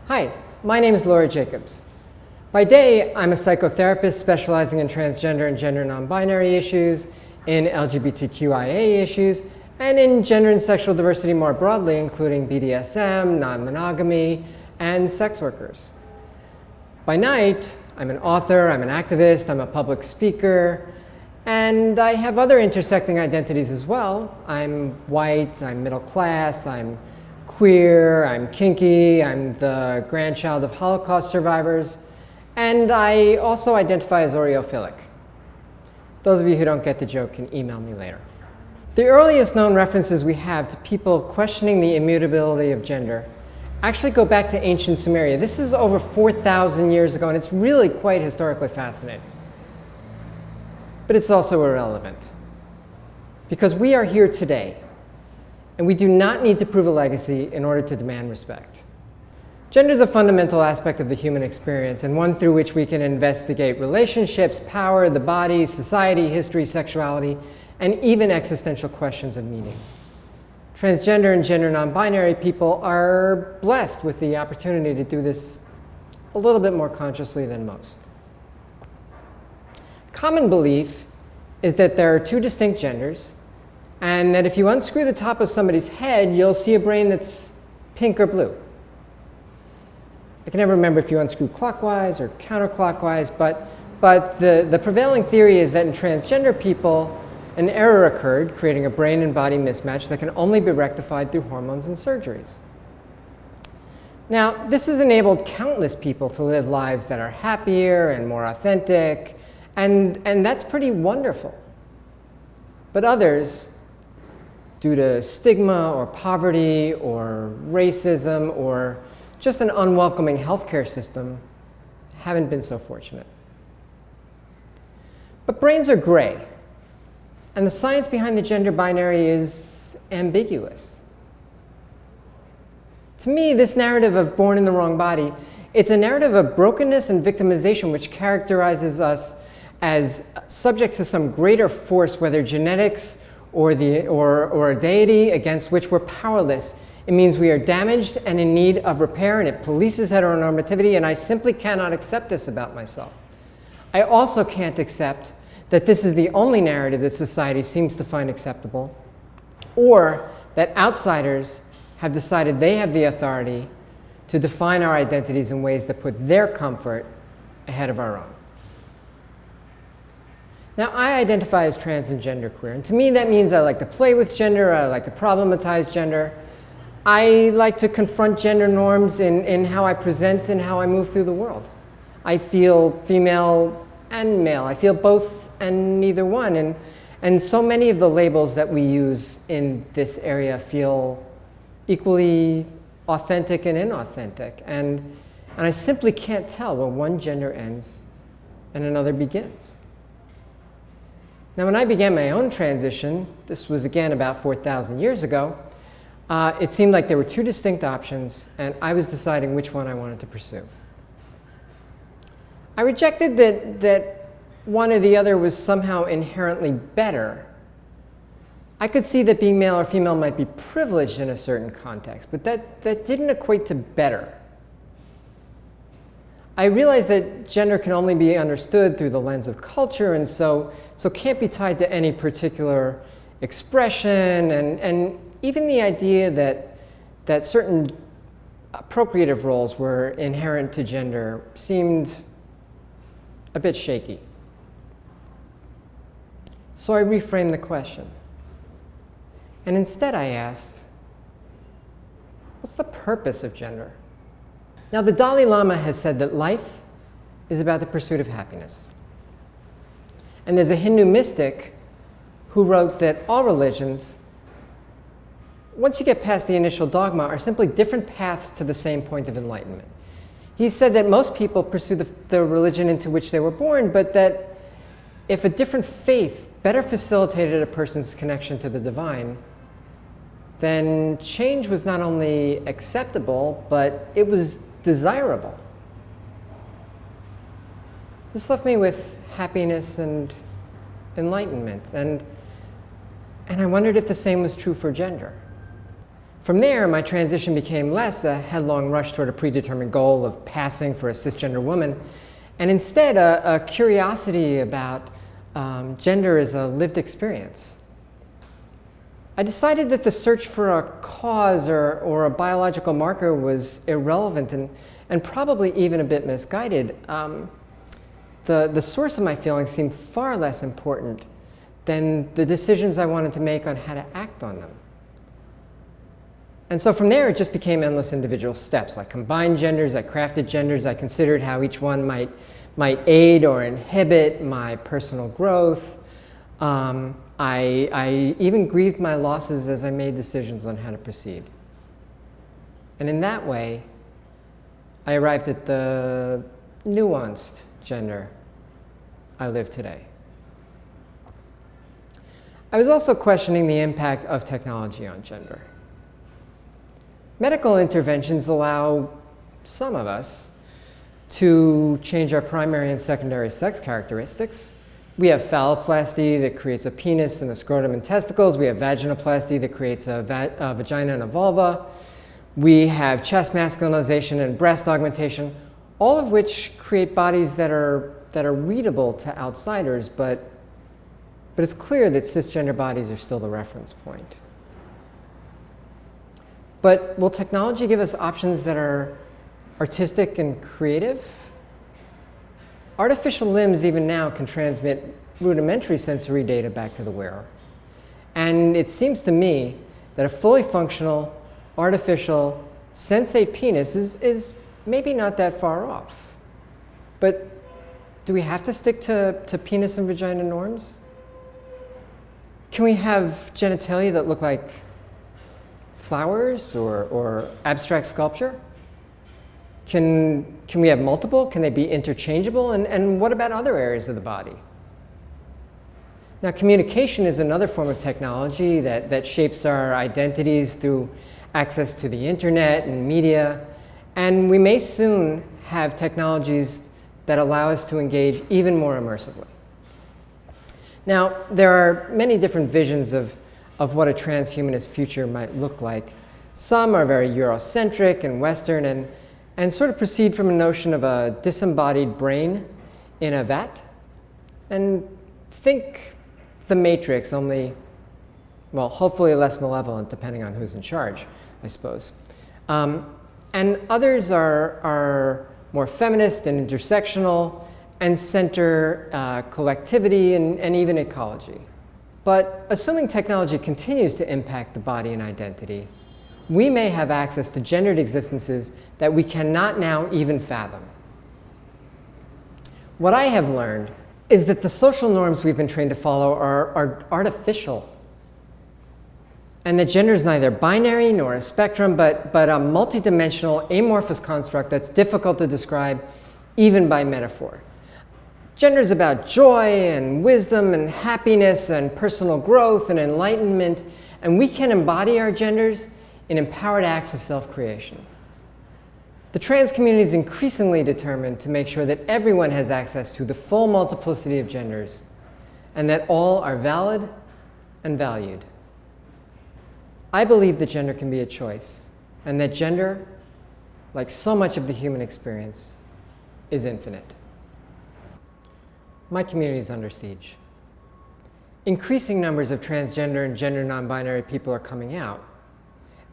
Hi, my name is Laura Jacobs. By day, I'm a psychotherapist specializing in transgender and gender non-binary issues, in LGBTQIA issues, and in gender and sexual diversity more broadly, including BDSM, non-monogamy, and sex workers. By night, I'm an author, I'm an activist, I'm a public speaker, and I have other intersecting identities as well. I'm white, I'm middle class, I'm queer, I'm kinky, I'm the grandchild of Holocaust survivors, and I also identify as Oreophilic. Those of you who don't get the joke can email me later. The earliest known references we have to people questioning the immutability of gender actually go back to ancient Sumeria. This is over 4,000 years ago, and it's really quite historically fascinating. But it's also irrelevant, because we are here today, and we do not need to prove a legacy in order to demand respect. Gender is a fundamental aspect of the human experience, and one through which we can investigate relationships, power, the body, society, history, sexuality, and even existential questions of meaning. Transgender and gender non-binary people are blessed with the opportunity to do this a little bit more consciously than most. Common belief is that there are two distinct genders, and that if you unscrew the top of somebody's head, you'll see a brain that's pink or blue. I can never remember if you unscrew clockwise or counterclockwise, but the prevailing theory is that in transgender people, an error occurred, creating a brain and body mismatch that can only be rectified through hormones and surgeries. Now, this has enabled countless people to live lives that are happier and more authentic, and that's pretty wonderful. But others, due to stigma or poverty or racism or just an unwelcoming healthcare system, haven't been so fortunate. But brains are gray, and the science behind the gender binary is ambiguous. To me, this narrative of born in the wrong body, it's a narrative of brokenness and victimization which characterizes us as subject to some greater force, whether genetics or a deity against which we're powerless. It means we are damaged and in need of repair, and it polices heteronormativity, and I simply cannot accept this about myself. I also can't accept that this is the only narrative that society seems to find acceptable, or that outsiders have decided they have the authority to define our identities in ways that put their comfort ahead of our own. Now, I identify as trans and genderqueer, and to me that means I like to play with gender, I like to problematize gender, I like to confront gender norms in how I present and how I move through the world. I feel female and male, I feel both and neither one, and so many of the labels that we use in this area feel equally authentic and inauthentic, and I simply can't tell where one gender ends and another begins. Now, when I began my own transition, this was again about 4,000 years ago, it seemed like there were two distinct options, and I was deciding which one I wanted to pursue. I rejected that one or the other was somehow inherently better. I could see that being male or female might be privileged in a certain context, but that didn't equate to better. I realized that gender can only be understood through the lens of culture, and so can't be tied to any particular expression, and even the idea that certain procreative roles were inherent to gender seemed a bit shaky. So I reframed the question. And instead I asked, what's the purpose of gender? Now, the Dalai Lama has said that life is about the pursuit of happiness. And there's a Hindu mystic who wrote that all religions, once you get past the initial dogma, are simply different paths to the same point of enlightenment. He said that most people pursue the religion into which they were born, but that if a different faith better facilitated a person's connection to the divine, then change was not only acceptable, but it was desirable. This left me with happiness and enlightenment, and I wondered if the same was true for gender. From there, my transition became less a headlong rush toward a predetermined goal of passing for a cisgender woman, and instead a curiosity about gender as a lived experience. I decided that the search for a cause or a biological marker was irrelevant and probably even a bit misguided. The source of my feelings seemed far less important than the decisions I wanted to make on how to act on them. And so from there, it just became endless individual steps. I combined genders, I crafted genders, I considered how each one might aid or inhibit my personal growth. I even grieved my losses as I made decisions on how to proceed. And in that way, I arrived at the nuanced gender I live today. I was also questioning the impact of technology on gender. Medical interventions allow some of us to change our primary and secondary sex characteristics. We have phalloplasty that creates a penis and a scrotum and testicles. We have vaginoplasty that creates a vagina and a vulva. We have chest masculinization and breast augmentation, all of which create bodies that are readable to outsiders, but it's clear that cisgender bodies are still the reference point. But will technology give us options that are artistic and creative? Artificial limbs even now can transmit rudimentary sensory data back to the wearer. And it seems to me that a fully functional, artificial, sensate penis is maybe not that far off. But do we have to stick to penis and vagina norms? Can we have genitalia that look like flowers or abstract sculpture? Can we have multiple? Can they be interchangeable? And what about other areas of the body? Now, communication is another form of technology that shapes our identities through access to the internet and media. And we may soon have technologies that allow us to engage even more immersively. Now, there are many different visions of what a transhumanist future might look like. Some are very Eurocentric and Western and sort of proceed from a notion of a disembodied brain in a vat. And think the Matrix, only, well, hopefully less malevolent depending on who's in charge, I suppose. And others are more feminist and intersectional and center collectivity and even ecology. But assuming technology continues to impact the body and identity, we may have access to gendered existences that we cannot now even fathom. What I have learned is that the social norms we've been trained to follow are artificial, and that gender is neither binary nor a spectrum, but a multidimensional, amorphous construct that's difficult to describe even by metaphor. Gender is about joy and wisdom and happiness and personal growth and enlightenment, and we can embody our genders in empowered acts of self-creation. The trans community is increasingly determined to make sure that everyone has access to the full multiplicity of genders and that all are valid and valued. I believe that gender can be a choice and that gender, like so much of the human experience, is infinite. My community is under siege. Increasing numbers of transgender and gender non-binary people are coming out,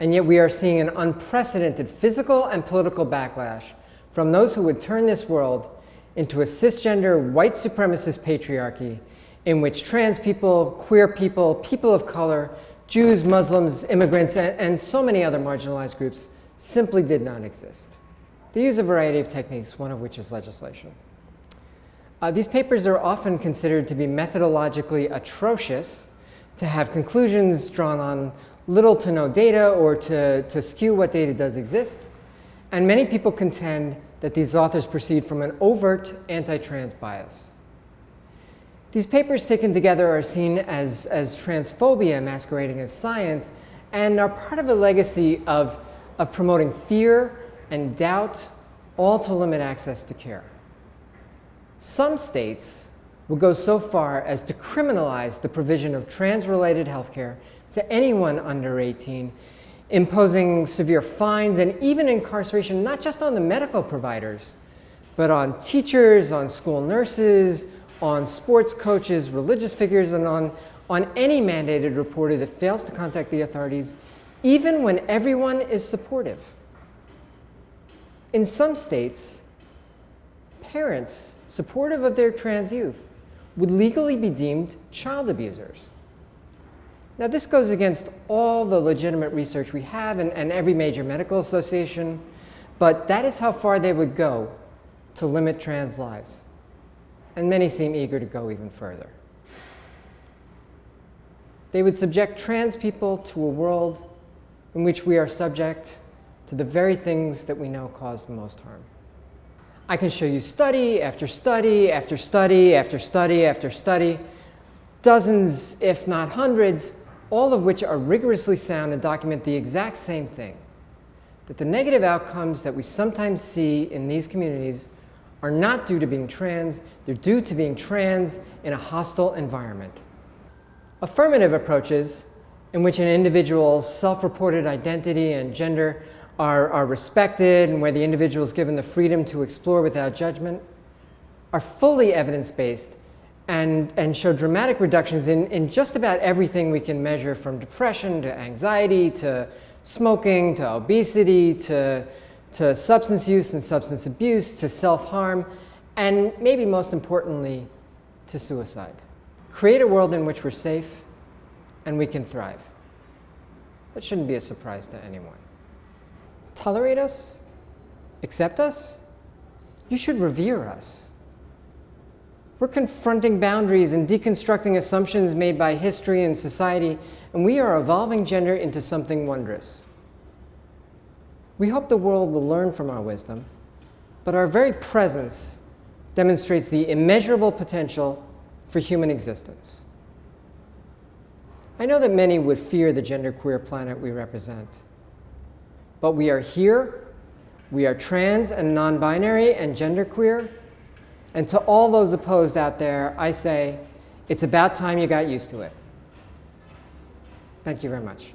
and yet we are seeing an unprecedented physical and political backlash from those who would turn this world into a cisgender, white supremacist patriarchy in which trans people, queer people, people of color, Jews, Muslims, immigrants, and so many other marginalized groups simply did not exist. They use a variety of techniques, one of which is legislation. These papers are often considered to be methodologically atrocious, to have conclusions drawn on little to no data or to skew what data does exist. And many people contend that these authors proceed from an overt anti-trans bias. These papers taken together are seen as transphobia masquerading as science and are part of a legacy of promoting fear and doubt, all to limit access to care. Some states will go so far as to criminalize the provision of trans-related health care to anyone under 18, imposing severe fines and even incarceration, not just on the medical providers, but on teachers, on school nurses, on sports coaches, religious figures, and on any mandated reporter that fails to contact the authorities, even when everyone is supportive. In some states, parents supportive of their trans youth would legally be deemed child abusers. Now, this goes against all the legitimate research we have and every major medical association, but that is how far they would go to limit trans lives. And many seem eager to go even further. They would subject trans people to a world in which we are subject to the very things that we know cause the most harm. I can show you study after study after study after study after study, dozens, if not hundreds, all of which are rigorously sound and document the exact same thing, that the negative outcomes that we sometimes see in these communities are not due to being trans, they're due to being trans in a hostile environment. Affirmative approaches, in which an individual's self-reported identity and gender are respected and where the individual is given the freedom to explore without judgment, are fully evidence-based and show dramatic reductions in just about everything we can measure, from depression to anxiety to smoking to obesity to substance use and substance abuse to self-harm, and maybe most importantly, to suicide. Create a world in which we're safe and we can thrive. That shouldn't be a surprise to anyone. Tolerate us? Accept us? You should revere us. We're confronting boundaries and deconstructing assumptions made by history and society, and we are evolving gender into something wondrous. We hope the world will learn from our wisdom, but our very presence demonstrates the immeasurable potential for human existence. I know that many would fear the genderqueer planet we represent, but we are here, we are trans and non-binary and genderqueer, and to all those opposed out there, I say, it's about time you got used to it. Thank you very much.